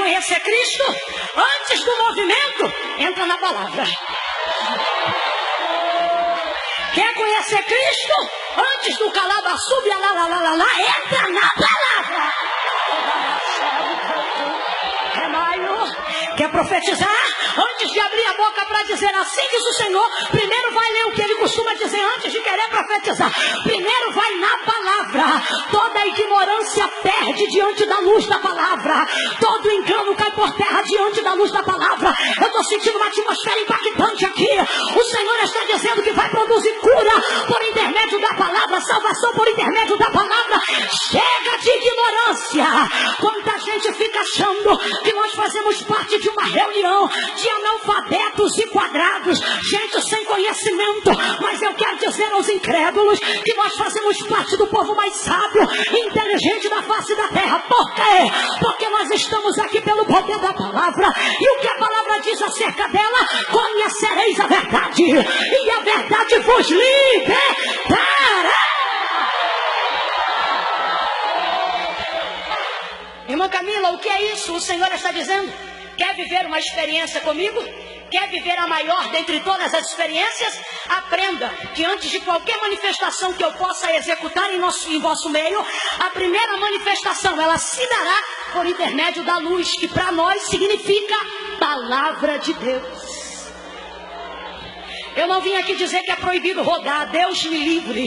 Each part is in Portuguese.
conhecer Cristo? Antes do movimento, entra na palavra. Quer conhecer Cristo? Antes do calabassu, entra na palavra. Quer profetizar? Antes de abrir a boca para dizer assim diz o Senhor, primeiro vai ler o que ele costuma dizer antes de querer profetizar. Primeiro vai na palavra. Toda ignorância perde diante da luz da palavra. Todo engano cai por terra diante da luz da palavra. Eu estou sentindo uma atmosfera impactante aqui. O Senhor está dizendo que vai produzir cura por intermédio da palavra, salvação por intermédio da palavra. Chega de ignorância. Quanta gente fica achando que nós fazemos parte de uma reunião de analfabetos e quadrados, gente sem conhecimento, mas eu quero dizer aos incrédulos que nós fazemos parte do povo mais sábio e inteligente da face da terra. Por quê? Porque nós estamos aqui pelo poder da palavra, e o que a palavra diz acerca dela, conhecereis a verdade, e a verdade vos libertará. Irmã Camila, o que é isso? O Senhor está dizendo: quer viver uma experiência comigo? Quer viver a maior dentre todas as experiências? Aprenda que antes de qualquer manifestação que eu possa executar em vosso meio, a primeira manifestação, ela se dará por intermédio da luz, que para nós significa palavra de Deus. Eu não vim aqui dizer que é proibido rodar, Deus me livre.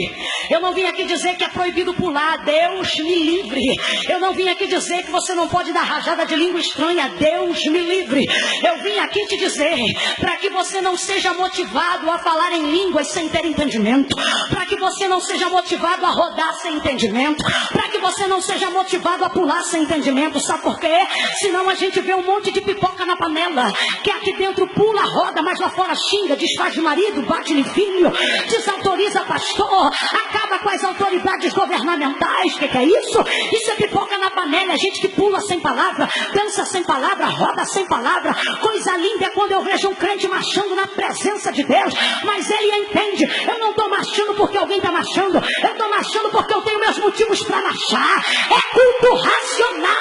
Eu não vim aqui dizer que é proibido pular, Deus me livre. Eu não vim aqui dizer que você não pode dar rajada de língua estranha, Deus me livre. Eu vim aqui te dizer, para que você não seja motivado a falar em línguas sem ter entendimento, para que você não seja motivado a rodar sem entendimento, para que você não seja motivado a pular sem entendimento. Sabe por quê? Senão a gente vê um monte de pipoca na panela, que aqui dentro pula, roda, mas lá fora xinga, desfaz de marido, bate em filho, desautoriza pastor, acaba com as autoridades governamentais. O que é isso? Isso é pipoca na panela. É gente que pula sem palavra, dança sem palavra, roda sem palavra. Coisa linda é quando eu vejo um crente marchando na presença de Deus, mas ele entende: eu não estou marchando porque alguém está marchando, eu estou marchando porque eu tenho meus motivos para marchar. É culto racional.